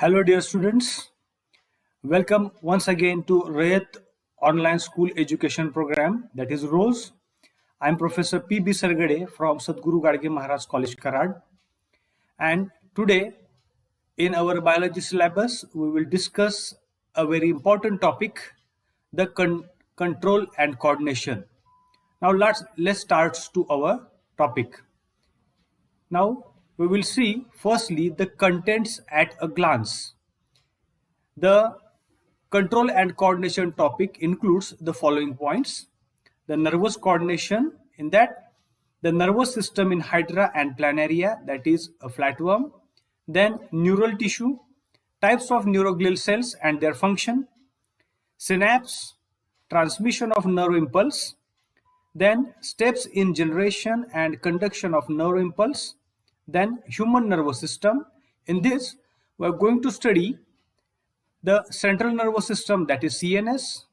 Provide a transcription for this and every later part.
Hello, dear students. Welcome once again to Rayat Online School Education Program, that is ROSE. I'm Professor P.B. Sargade from Sadhguru Gadge Maharaj College, Karad. And today, in our biology syllabus, we will discuss a very important topic, the control and coordination. Now, let's start to our topic. Now, we will see firstly the contents at a glance. The control and coordination topic includes the following points: the nervous coordination, in that the nervous system in hydra and planaria, that is a flatworm, then neural tissue, types of neuroglial cells and their function, synapse, transmission of nerve impulse, then steps in generation and conduction of nerve impulse, then human nervous system. In this, we are going to study the central nervous system, that is CNS,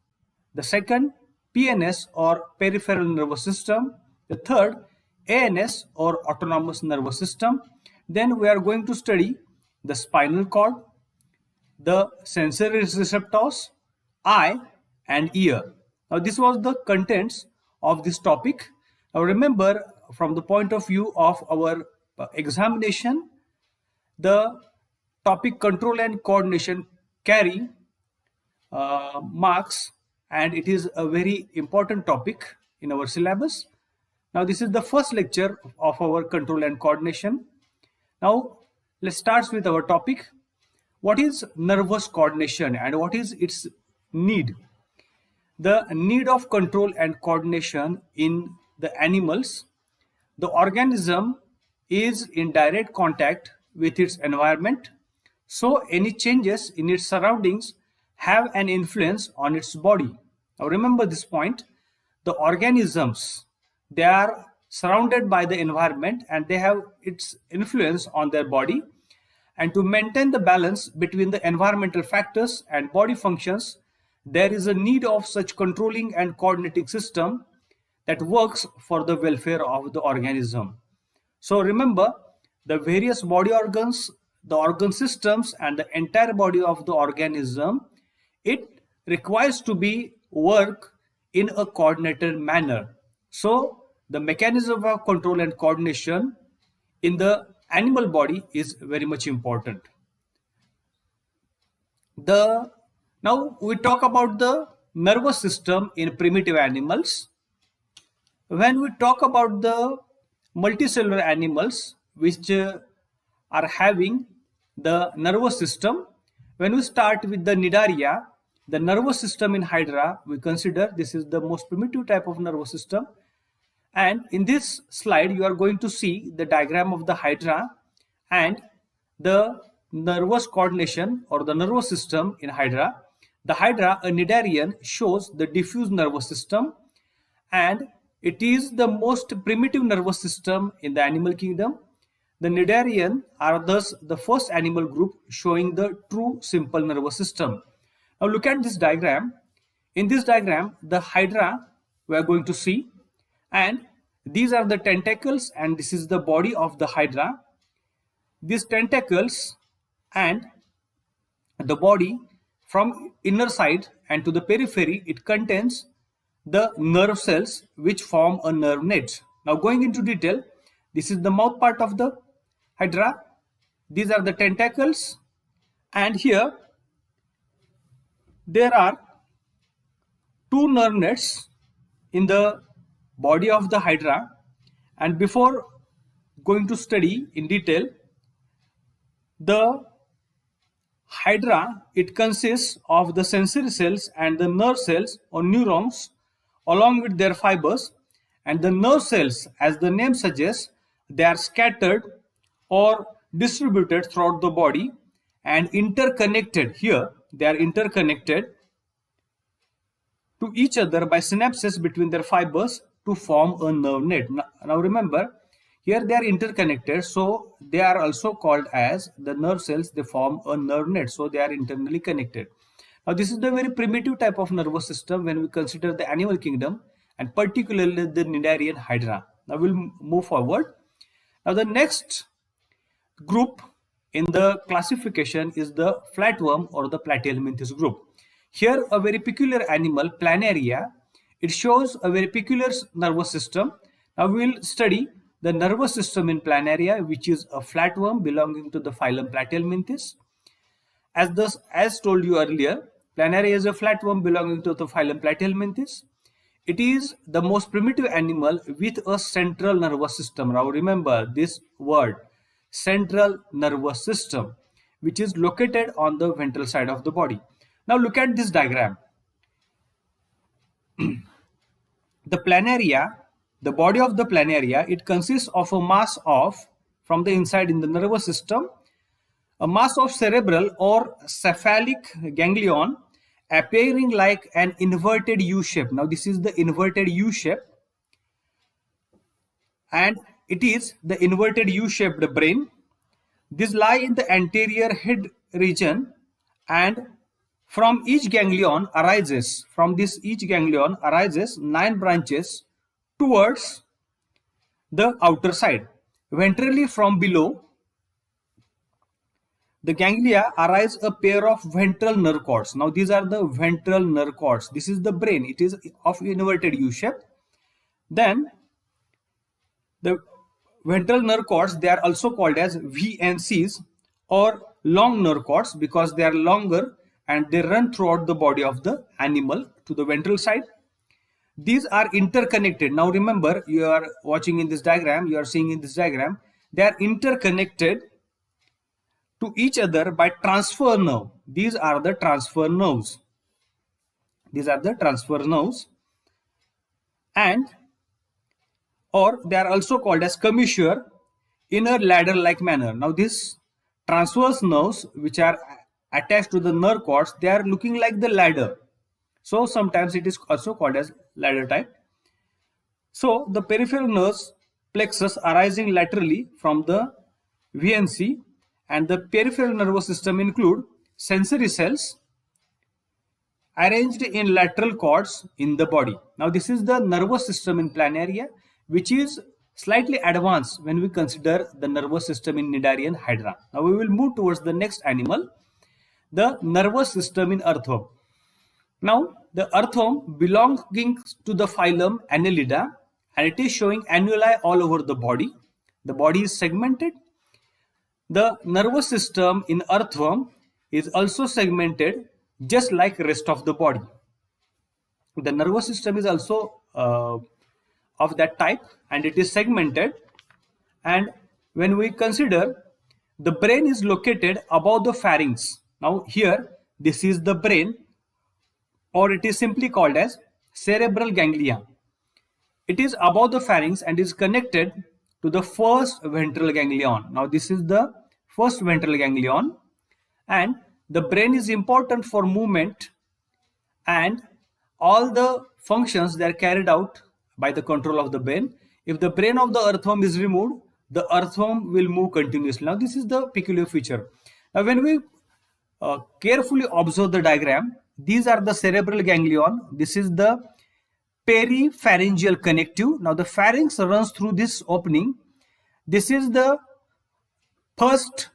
the second PNS or peripheral nervous system, the third ANS or autonomous nervous system. Then we are going to study the spinal cord, the sensory receptors, eye and ear. Now this was the contents of this topic. Now remember, from the point of view of our examination, the topic control and coordination carry marks, and it is a very important topic in our syllabus. Now this is the first lecture of our control and coordination. Now let's start with our topic. What is nervous coordination and what is its need? The need of control and coordination in the animals. The organism is in direct contact with its environment, so any changes in its surroundings have an influence on its body. Now remember this point: the organisms, they are surrounded by the environment and they have its influence on their body. And to maintain the balance between the environmental factors and body functions, there is a need of such controlling and coordinating system that works for the welfare of the organism. So remember, the various body organs, the organ systems and the entire body of the organism, it requires to be work in a coordinated manner. So the mechanism of control and coordination in the animal body is very much important. Now we talk about the nervous system in primitive animals. When we talk about the multicellular animals which are having the nervous system, when we start with the Cnidaria, the nervous system in hydra, we consider this is the most primitive type of nervous system. And in this slide you are going to see the diagram of the hydra and the nervous coordination or the nervous system in hydra. The hydra, a Cnidarian, shows the diffuse nervous system, and it is the most primitive nervous system in the animal kingdom. The Cnidarian are thus the first animal group showing the true simple nervous system. Now look at this diagram. In this diagram, the hydra we are going to see, and these are the tentacles and this is the body of the hydra. These tentacles and the body, from inner side and to the periphery, it contains the nerve cells which form a nerve net. Now going into detail, this is the mouth part of the hydra. These are the tentacles, and here there are two nerve nets in the body of the hydra. And before going to study in detail, the hydra, it consists of the sensory cells and the nerve cells or neurons along with their fibers. And the nerve cells, as the name suggests, they are scattered or distributed throughout the body and interconnected. Here they are interconnected to each other by synapses between their fibers to form a nerve net. Now remember, here they are interconnected, so they are also called as the nerve cells. They form a nerve net, so they are internally connected. Now this is the very primitive type of nervous system when we consider the animal kingdom, and particularly the Cnidarian hydra. Now we'll move forward. Now the next group in the classification is the flatworm or the Platyhelminthes group. Here a very peculiar animal, Planaria, it shows a very peculiar nervous system. Now we will study the nervous system in Planaria, which is a flatworm belonging to the phylum Platyhelminthes. As told you earlier, Planaria is a flatworm belonging to the phylum Platyhelminthes. It is the most primitive animal with a central nervous system. Now remember this word, central nervous system, which is located on the ventral side of the body. Now look at this diagram. The Planaria, the body of the Planaria, it consists of a mass of, from the inside in the nervous system, a mass of cerebral or cephalic ganglion appearing like an inverted U shape. Now this is the inverted U shape, and it is the inverted U-shaped brain. These lie in the anterior head region, and from each ganglion arises, 9 branches towards the outer side. Ventrally from below, the ganglia arise a pair of ventral nerve cords. Now these are the ventral nerve cords. This is the brain. It is of inverted U shape. Then the ventral nerve cords, they are also called as VNCs or long nerve cords because they are longer and they run throughout the body of the animal to the ventral side. These are interconnected. Now remember, you are watching in this diagram, you are seeing in this diagram, they are interconnected to each other by transfer nerve. These are the transfer nerves. And or they are also called as commissure in a ladder-like manner. Now these transverse nerves which are attached to the nerve cords, they are looking like the ladder. So sometimes it is also called as ladder type. So the peripheral nerves plexus arising laterally from the VNC, and the peripheral nervous system include sensory cells arranged in lateral cords in the body. Now this is the nervous system in Planaria, which is slightly advanced when we consider the nervous system in Cnidarian Hydra. Now we will move towards the next animal, the nervous system in earthworm. Now the earthworm belonging to the phylum Annelida, and it is showing annuli all over the body. The body is segmented. The nervous system in earthworm is also segmented just like rest of the body. The nervous system is also of that type, and it is segmented. And when we consider, the brain is located above the pharynx. Now here this is the brain, or it is simply called as cerebral ganglia. It is above the pharynx and is connected to the first ventral ganglion. Now this is the first ventral ganglion, and the brain is important for movement, and all the functions that are carried out by the control of the brain. If the brain of the earthworm is removed, the earthworm will move continuously. Now this is the peculiar feature. Now when we carefully observe the diagram, these are the cerebral ganglion. This is the peripharyngeal connective. Now the pharynx runs through this opening. This is the first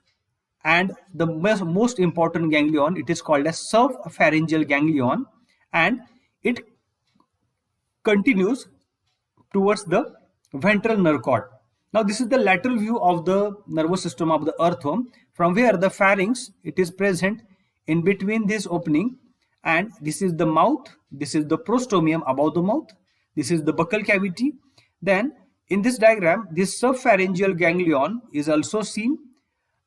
and the most important ganglion. It is called as subpharyngeal ganglion, and it continues towards the ventral nerve cord. Now this is the lateral view of the nervous system of the earthworm, from where the pharynx, it is present in between this opening, and this is the mouth, this is the prostomium above the mouth, this is the buccal cavity. Then in this diagram, this subpharyngeal ganglion is also seen.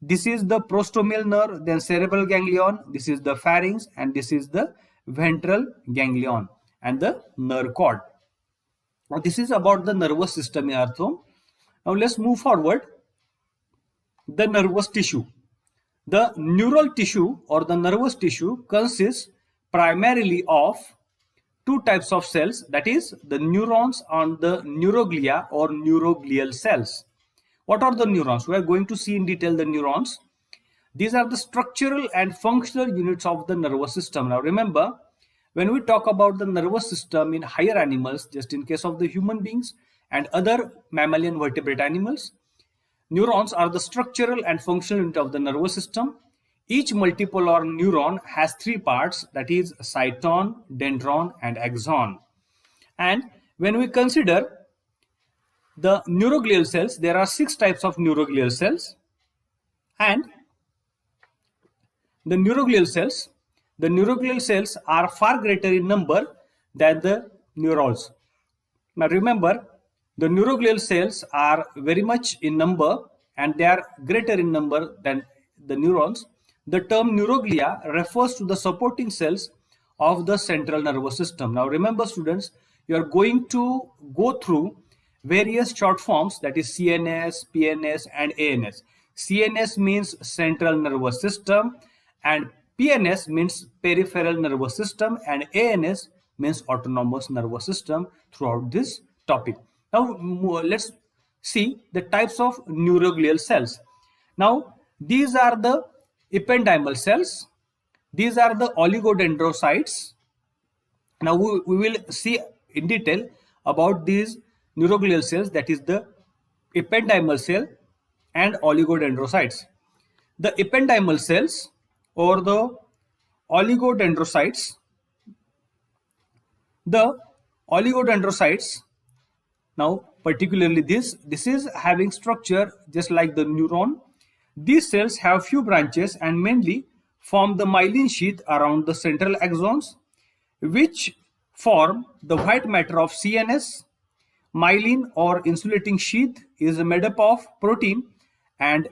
This is the prostomial nerve, then cerebral ganglion, this is the pharynx, and this is the ventral ganglion and the nerve cord. Now this is about the nervous system in earthworm. Now let's move forward. The nervous tissue. The neural tissue or the nervous tissue consists primarily of two types of cells, that is the neurons and the neuroglia or neuroglial cells. What are the neurons? We are going to see in detail the neurons. These are the structural and functional units of the nervous system. Now remember, when we talk about the nervous system in higher animals, just in case of the human beings and other mammalian vertebrate animals, Neurons are the structural and functional unit of the nervous system. Each multipolar neuron has three parts, that is cyton, dendron, and axon. And when we consider the neuroglial cells, there are 6 types of neuroglial cells. And the neuroglial cells are far greater in number than the neurons. Now remember, the neuroglial cells are very much in number and they are greater in number than the neurons. The term neuroglia refers to the supporting cells of the central nervous system. Now remember students, you are going to go through various short forms, that is CNS, PNS and ANS. CNS means central nervous system and PNS means peripheral nervous system and ANS means autonomous nervous system throughout this topic. Now let's see the types of neuroglial cells. Now these are the ependymal cells. These are the oligodendrocytes. Now we will see in detail about these neuroglial cells, that is the ependymal cell and oligodendrocytes. The ependymal cells or the oligodendrocytes, now particularly this is having structure just like the neuron. These cells have few branches and mainly form the myelin sheath around the central axons, which form the white matter of CNS. Myelin or insulating sheath is made up of protein and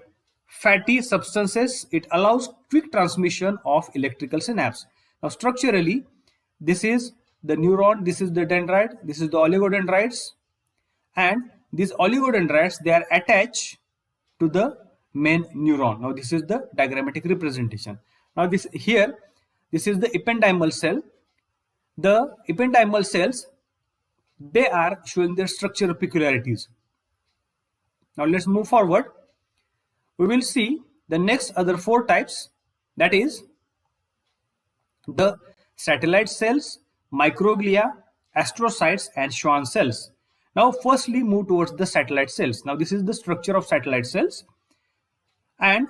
fatty substances. It allows quick transmission of electrical synapse. Now structurally, this is the neuron, this is the dendrite, this is the oligodendrites, and these oligodendrites, they are attached to the main neuron. Now this is the diagrammatic representation. Now this is the ependymal cell. The ependymal cells, they are showing their structural peculiarities. Now let's move forward. We will see the next other 4 types, that is the satellite cells, microglia, astrocytes and Schwann cells. Now firstly move towards the satellite cells. Now this is the structure of satellite cells, and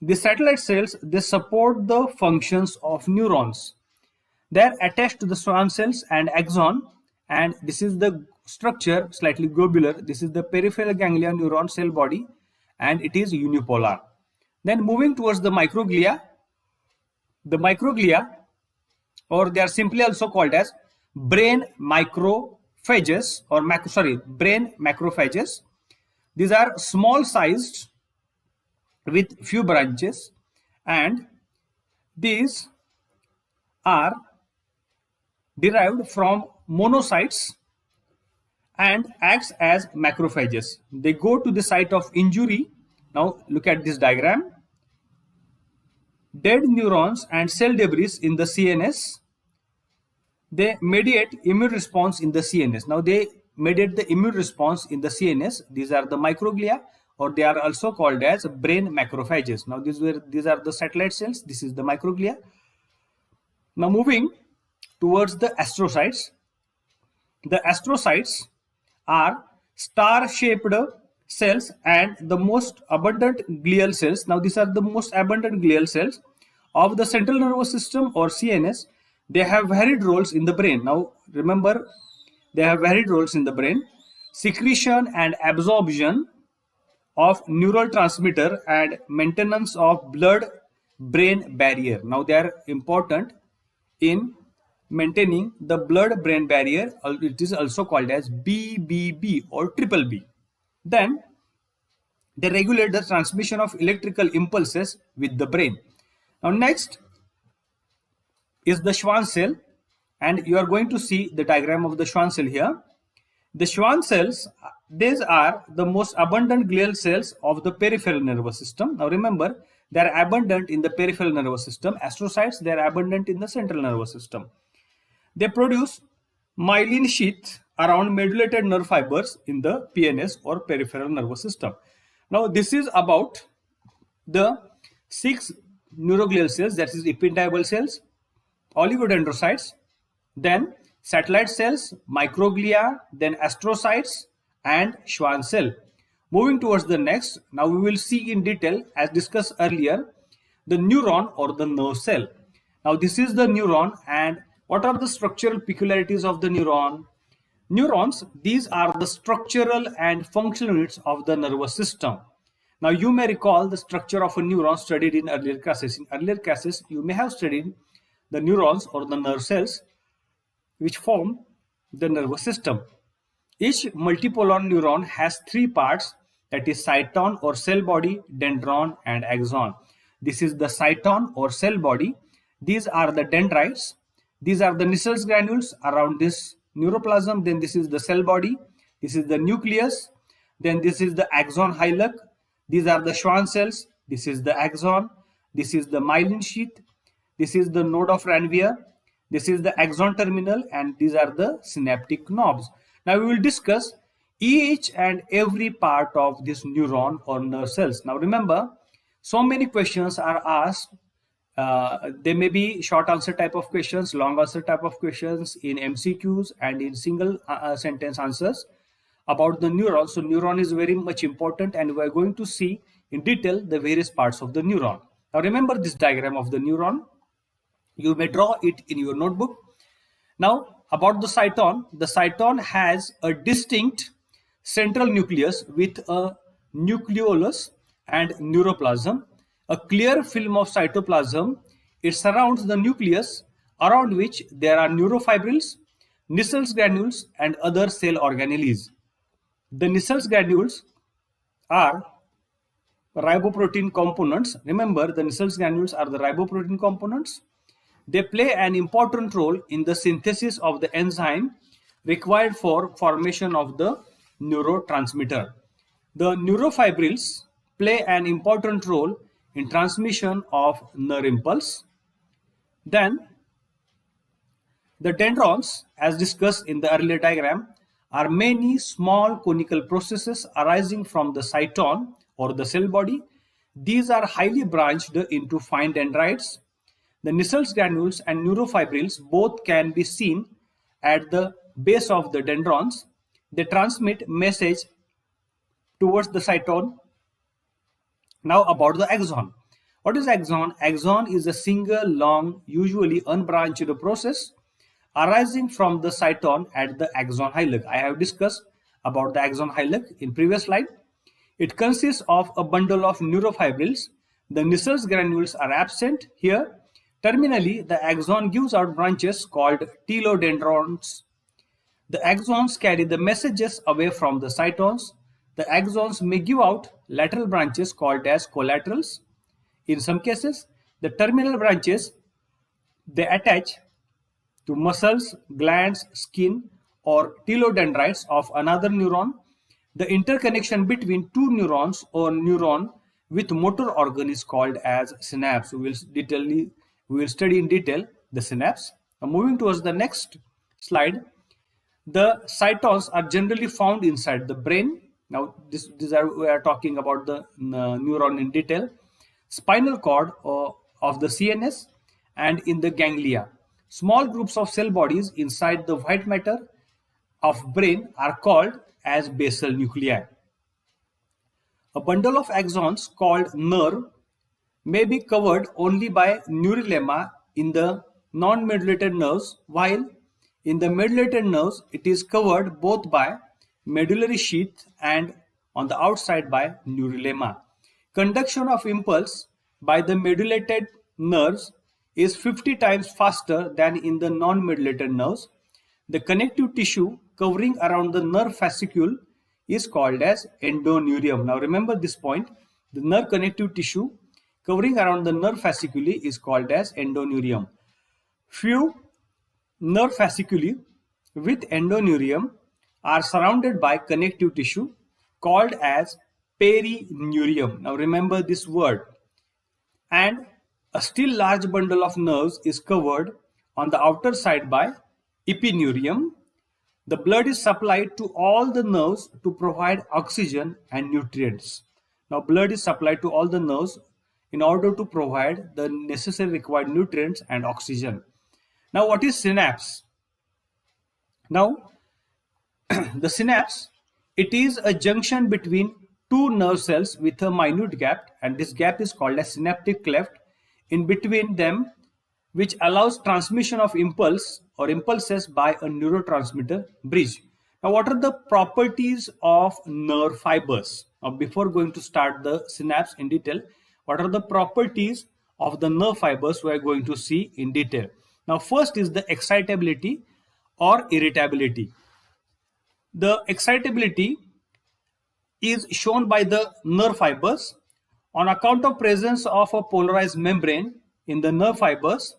the satellite cells, they support the functions of neurons. They are attached to the Schwann cells and axon, and this is the structure slightly globular. This is the peripheral ganglia neuron cell body and it is unipolar. Then moving towards the microglia, or they are simply also called as brain macrophages or brain macrophages. These are small sized with few branches, and these are derived from monocytes and acts as macrophages. They go to the site of injury. Now look at this diagram. Dead neurons and cell debris in the CNS, they mediate immune response in the CNS. Now they mediate the immune response in the CNS. These are the microglia, or they are also called as brain macrophages. Now these are the satellite cells. This is the microglia. Now moving towards the astrocytes. The astrocytes are star-shaped cells and the most abundant glial cells. Now these are the most abundant glial cells of the central nervous system or CNS. They have varied roles in the brain. Now remember, they have varied roles in the brain: secretion and absorption of neurotransmitter and maintenance of blood-brain barrier. Now they are important in maintaining the blood-brain barrier. It is also called as BBB or triple B. Then they regulate the transmission of electrical impulses with the brain. Now next is the Schwann cell, and you are going to see the diagram of the Schwann cell here. The Schwann cells, these are the most abundant glial cells of the peripheral nervous system. Now remember, they are abundant in the peripheral nervous system. Astrocytes, they are abundant in the central nervous system. They produce myelin sheath around medulated nerve fibers in the PNS or peripheral nervous system. Now this is about the 6 neuroglial cells, that is ependymal cells, oligodendrocytes, then satellite cells, microglia, then astrocytes and Schwann cell. Moving towards the next, now we will see in detail, as discussed earlier, the neuron or the nerve cell. Now this is the neuron, and what are the structural peculiarities of the neuron? Neurons, these are the structural and functional units of the nervous system. Now you may recall the structure of a neuron studied in earlier classes. In earlier classes, you may have studied the neurons or the nerve cells which form the nervous system. Each multipolar neuron has three parts, that is cyton or cell body, dendron and axon. This is the cyton or cell body. These are the dendrites. These are the Nissel's granules around this neuroplasm. Then this is the cell body. This is the nucleus. Then this is the axon hillock. These are the Schwann cells. This is the axon. This is the myelin sheath. This is the node of Ranvier. This is the axon terminal, and these are the synaptic knobs. Now we will discuss each and every part of this neuron or nerve cells. Now remember, so many questions are asked. They may be short answer type of questions, long answer type of questions, in MCQs and in single sentence answers about the neuron. So neuron is very much important, and we are going to see in detail the various parts of the neuron. Now remember this diagram of the neuron. You may draw it in your notebook. Now about the cyton has a distinct central nucleus with a nucleolus and neuroplasm. A clear film of cytoplasm, it surrounds the nucleus, around which there are neurofibrils, Nissel's granules and other cell organelles. The Nissel's granules are riboprotein components. Remember, the Nissel's granules are the riboprotein components. They play an important role in the synthesis of the enzyme required for formation of the neurotransmitter. The neurofibrils play an important role in transmission of nerve impulse. Then the dendrons, as discussed in the earlier diagram, are many small conical processes arising from the cyton or the cell body. These are highly branched into fine dendrites. The Nissel's granules and neurofibrils both can be seen at the base of the dendrons. They transmit message towards the cyton. Now about the axon. What is axon? Axon is a single long, usually unbranched process arising from the cyton at the axon hillock. I have discussed about the axon hillock in previous slide. It consists of a bundle of neurofibrils. The Nissel's granules are absent here. Terminally, the axon gives out branches called telodendrons. The axons carry the messages away from the cytons. The axons may give out lateral branches called as collaterals. In some cases, the terminal branches, they attach to muscles, glands, skin, or telodendrites of another neuron. The interconnection between two neurons or neuron with motor organ is called as synapse. We will study in detail the synapse. Now moving towards the next slide, the cytons are generally found inside the brain. Now we are talking about the neuron in detail, spinal cord of the CNS, and in the ganglia. Small groups of cell bodies inside the white matter of brain are called as basal nuclei. A bundle of axons called nerve may be covered only by neurolemma in the non-modulated nerves, while in the modulated nerves it is covered both by medullary sheath and on the outside by neurolemma. Conduction of impulse by the modulated nerves is 50 times faster than in the non-modulated nerves. The connective tissue covering around the nerve fascicule is called as endoneurium. Now remember this point, the nerve connective tissue covering around the nerve fascicule is called as endoneurium. Few nerve fasciculi with endoneurium are surrounded by connective tissue called as perineurium. Now remember this word. And a still large bundle of nerves is covered on the outer side by epineurium. The blood is supplied to all the nerves to provide oxygen and nutrients. Now blood is supplied to all the nerves in order to provide the necessary required nutrients and oxygen. Now what is synapse? Now the synapse, it is a junction between two nerve cells with a minute gap, and this gap is called a synaptic cleft in between them, which allows transmission of impulse or impulses by a neurotransmitter bridge. Now, what are the properties of nerve fibers? Now, before going to start the synapse in detail, what are the properties of the nerve fibers we are going to see in detail? Now, first is the excitability or irritability. The excitability is shown by the nerve fibers on account of presence of a polarized membrane in the nerve fibers.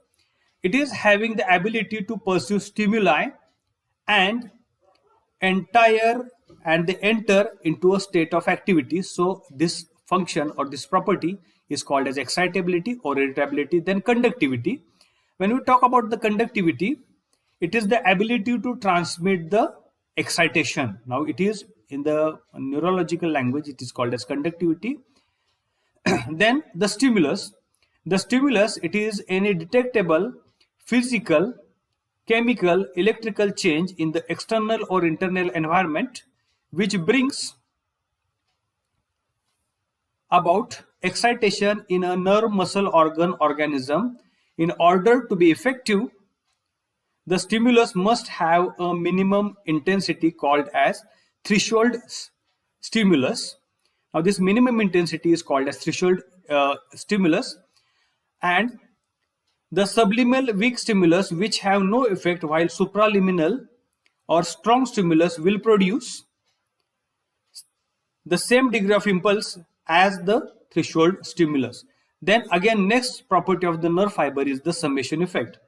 It is having the ability to pursue stimuli and enter into a state of activity. So this function or this property is called as excitability or irritability. Then conductivity. When we talk about the conductivity, it is the ability to transmit the excitation. Now it is in the neurological language, it is called as conductivity. Then the stimulus. The stimulus, it is any detectable physical, chemical, electrical change in the external or internal environment which brings about excitation in a nerve, muscle, organ, organism. In order to be effective, the stimulus must have a minimum intensity called as threshold stimulus. Now this minimum intensity is called as threshold stimulus, and the subliminal weak stimulus which have no effect, while supraliminal or strong stimulus will produce the same degree of impulse as the threshold stimulus. Then again, next property of the nerve fiber is the summation effect.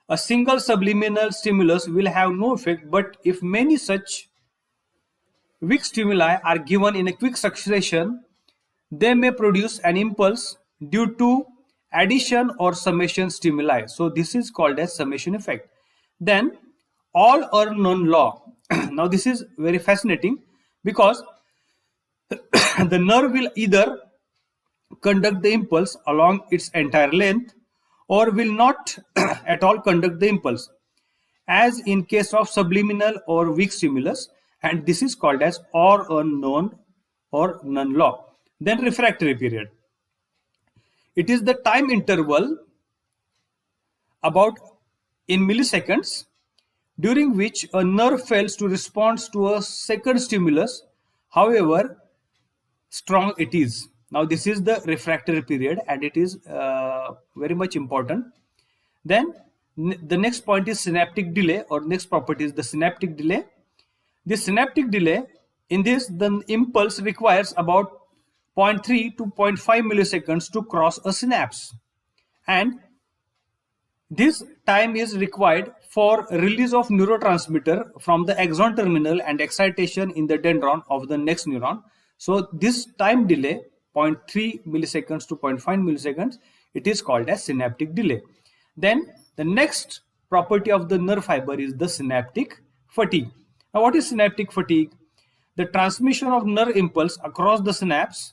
A single subliminal stimulus will have no effect, but if many such weak stimuli are given in a quick succession, they may produce an impulse due to addition or summation stimuli. So this is called as summation effect. Then all or none law. Now this is very fascinating because the nerve will either conduct the impulse along its entire length or will not at all conduct the impulse, as in case of subliminal or weak stimulus, and this is called as or unknown or none law. Then refractory period. It is the time interval about in milliseconds during which a nerve fails to respond to a second stimulus, however strong it is. Now this is the refractory period, and it is very much important. Then the next point is synaptic delay, or next property is the synaptic delay. The synaptic delay, in this the impulse requires about 0.3 to 0.5 milliseconds to cross a synapse, and this time is required for release of neurotransmitter from the axon terminal and excitation in the dendron of the next neuron. So this time delay, 0.3 milliseconds to 0.5 milliseconds, it is called as synaptic delay. Then the next property of the nerve fiber is the synaptic fatigue. Now what is synaptic fatigue? The transmission of nerve impulse across the synapse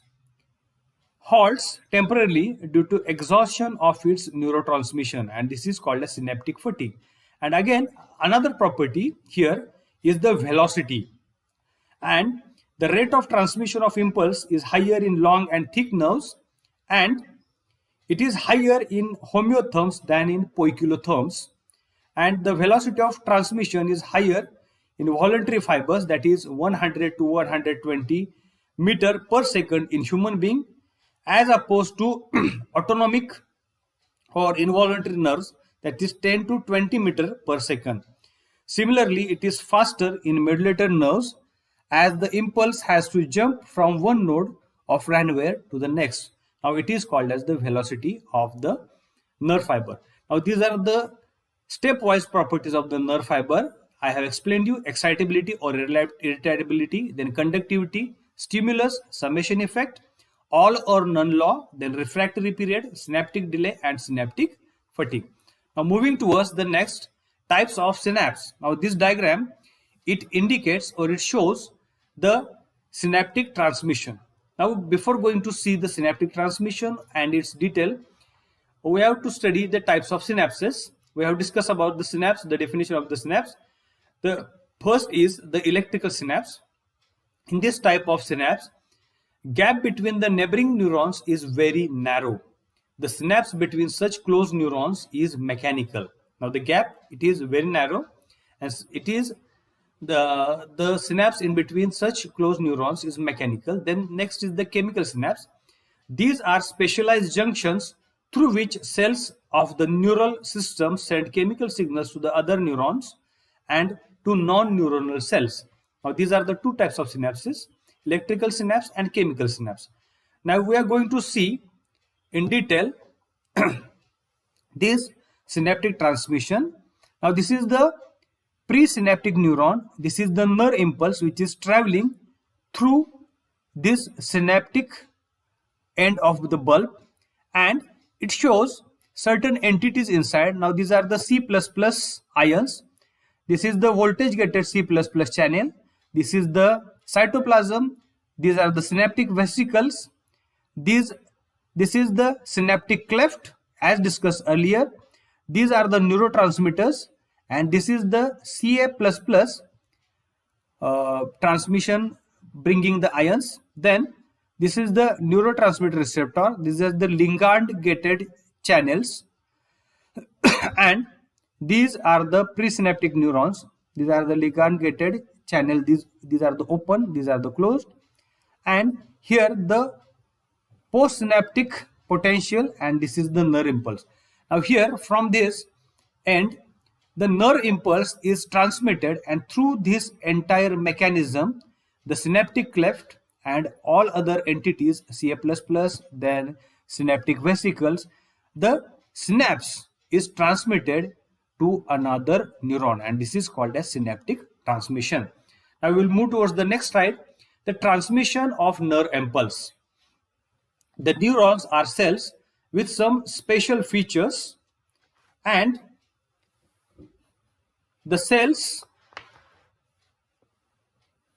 halts temporarily due to exhaustion of its neurotransmission, and this is called as synaptic fatigue. And again, another property here is the velocity, and the rate of transmission of impulse is higher in long and thick nerves, and it is higher in homeotherms than in poikilotherms, and the velocity of transmission is higher in voluntary fibers, that is 100 to 120 meter per second in human being, as opposed to autonomic or involuntary nerves, that is 10 to 20 meter per second. Similarly, it is faster in medullary nerves, as the impulse has to jump from one node of Ranvier to the next. Now it is called as the velocity of the nerve fiber. Now these are the stepwise properties of the nerve fiber. I have explained you excitability or irritability, then conductivity, stimulus, summation effect, all or none law, then refractory period, synaptic delay, and synaptic fatigue. Now moving towards the next types of synapse. Now this diagram, it indicates or it shows the synaptic transmission. Now before going to see the synaptic transmission and its detail, we have to study the types of synapses. We have discussed about the synapse, the definition of the synapse. The first is the electrical synapse. In this type of synapse, Gap between the neighboring neurons is very narrow. The synapse between such close neurons is mechanical. Now the gap, it is very narrow, and it is the synapse in between such close neurons is mechanical. Then next is the chemical synapse. These are specialized junctions through which cells of the neural system send chemical signals to the other neurons and to non-neuronal cells. Now these are the two types of synapses: electrical synapse and chemical synapse. Now we are going to see in detail this synaptic transmission. Now this is the presynaptic neuron. This is the nerve impulse which is traveling through this synaptic end of the bulb, and it shows certain entities inside. Now these are the C++ ions. This is the voltage gated C++ channel. This is the cytoplasm. These are the synaptic vesicles. This is the synaptic cleft as discussed earlier. These are the neurotransmitters, and this is the Ca++ transmission bringing the ions. Then this is the neurotransmitter receptor. These are the ligand gated channels and these are the presynaptic neurons. These are the ligand gated channel. These are the open, these are the closed, and here the postsynaptic potential, and this is the nerve impulse. Now here from this end the nerve impulse is transmitted, and through this entire mechanism the synaptic cleft and all other entities, Ca++, then synaptic vesicles, the synapse is transmitted to another neuron, and this is called as synaptic transmission. Now we will move towards the next slide, the transmission of nerve impulse. The neurons are cells with some special features, and the cells,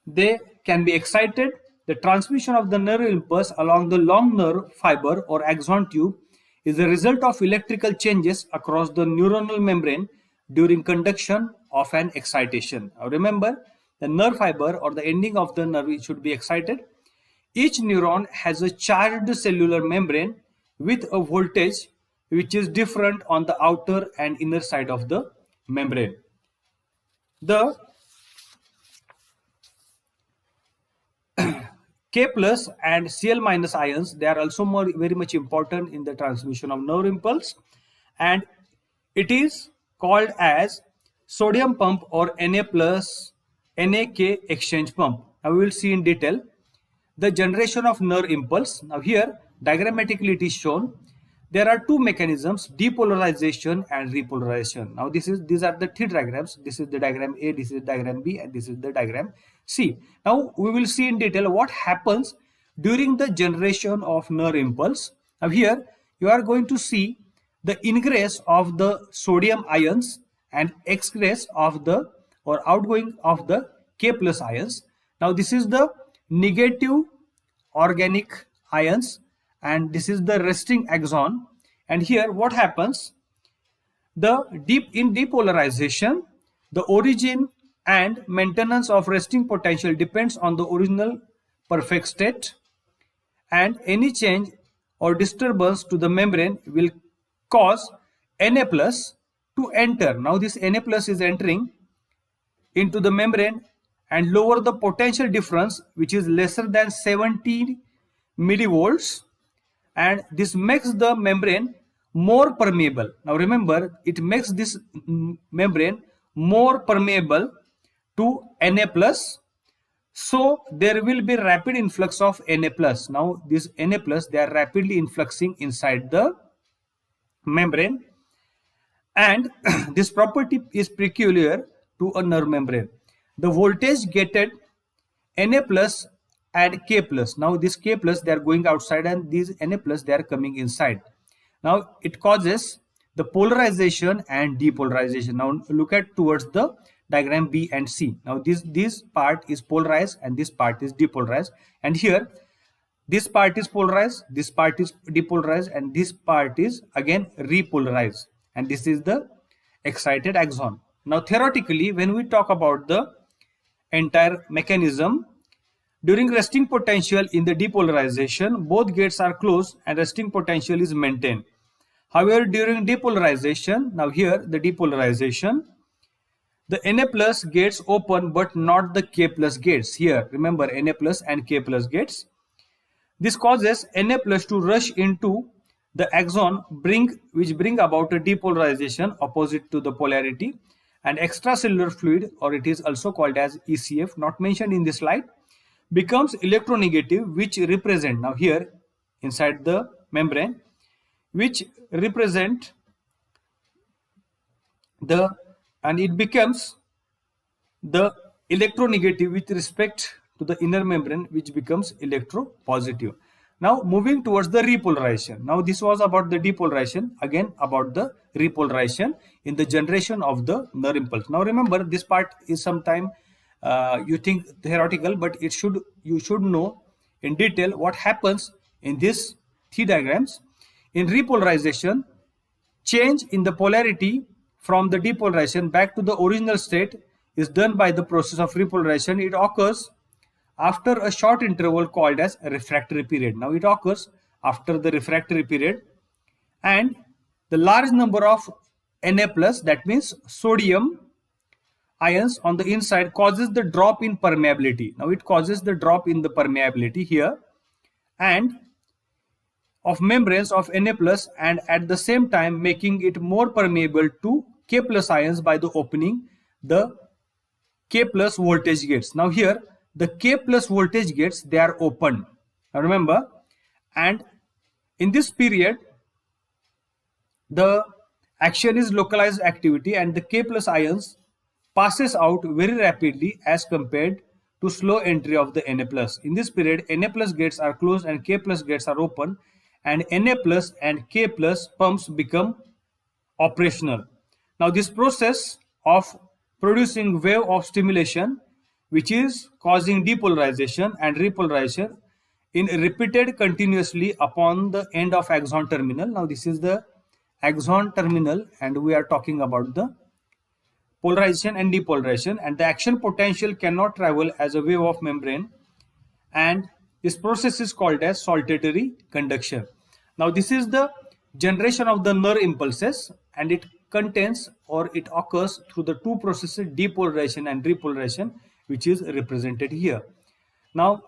they can be excited. The transmission of the nerve impulse along the long nerve fiber or axon tube is the result of electrical changes across the neuronal membrane during conduction of an excitation. Now remember, the nerve fiber or the ending of the nerve should be excited. Each neuron has a charged cellular membrane with a voltage which is different on the outer and inner side of the membrane. The K plus and Cl minus ions, they are also very much important in the transmission of nerve impulse, and it is called as sodium pump or Na plus NaK exchange pump. Now we will see in detail the generation of nerve impulse. Now here diagrammatically it is shown. There are two mechanisms, depolarization and repolarization. Now these are the three diagrams. This is the diagram A, this is the diagram B, and this is the diagram C. Now we will see in detail what happens during the generation of nerve impulse. Now here you are going to see the ingress of the sodium ions and exgress of the or outgoing of the K plus ions. Now this is the negative organic ions, and this is the resting axon. And here what happens, in depolarization, the origin and maintenance of resting potential depends on the original perfect state, and any change or disturbance to the membrane will cause Na plus to enter. Now this Na plus is entering into the membrane and lower the potential difference, which is lesser than 70 millivolts, and this makes the membrane more permeable. Now remember, it makes this membrane more permeable to Na plus, so there will be rapid influx of Na plus. Now this Na plus, they are rapidly influxing inside the membrane, and this property is peculiar to a nerve membrane. The voltage gated Na plus and K plus. Now this K plus, they are going outside, and these Na plus, they are coming inside. Now it causes the polarization and depolarization. Now look at towards the diagram B and C. Now this part is polarized and this part is depolarized, and here this part is polarized, this part is depolarized, and this part is again repolarized, and this is the excited axon. Now theoretically, when we talk about the entire mechanism, During resting potential in the depolarization, both gates are closed and resting potential is maintained. However, during depolarization, now here the depolarization, the Na plus gates open but not the K plus gates. Here, remember Na plus and K plus gates. This causes Na plus to rush into the axon which bring about a depolarization opposite to the polarity, and extracellular fluid, or it is also called as ECF, not mentioned in this slide, becomes electronegative, which represent, now here inside the membrane, which represent the, and it becomes the electronegative with respect to the inner membrane, which becomes electropositive. Now moving towards the repolarization. Now this was about the depolarization, again about the repolarization in the generation of the nerve impulse. Now remember, this part is sometime you think theoretical, but you should know in detail what happens in these three diagrams. In repolarization, change in the polarity from the depolarization back to the original state is done by the process of repolarization. It occurs after a short interval called as a refractory period. Now it occurs after the refractory period, and the large number of Na plus, that means sodium ions on the inside, causes the drop in permeability. Now it causes the drop in the permeability here and of membranes of Na plus, and at the same time making it more permeable to K plus ions by the opening the K plus voltage gates. Now here the K plus voltage gates, they are open. Now remember, and in this period the action is localized activity and the K plus ions passes out very rapidly as compared to slow entry of the Na plus. In this period, Na plus gates are closed and K plus gates are open, and Na plus and K plus pumps become operational. Now this process of producing wave of stimulation, which is causing depolarization and repolarization, in repeated continuously upon the end of axon terminal. Now this is the axon terminal and we are talking about the polarization and depolarization, and the action potential cannot travel as a wave of membrane, and this process is called as saltatory conduction. Now this is the generation of the nerve impulses, and it contains, or it occurs through the two processes, depolarization and repolarization, which is represented here. Now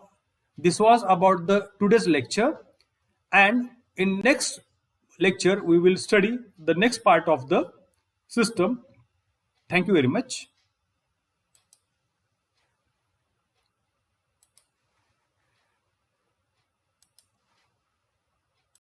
this was about the today's lecture, and in next lecture we will study the next part of the system. Thank you very much.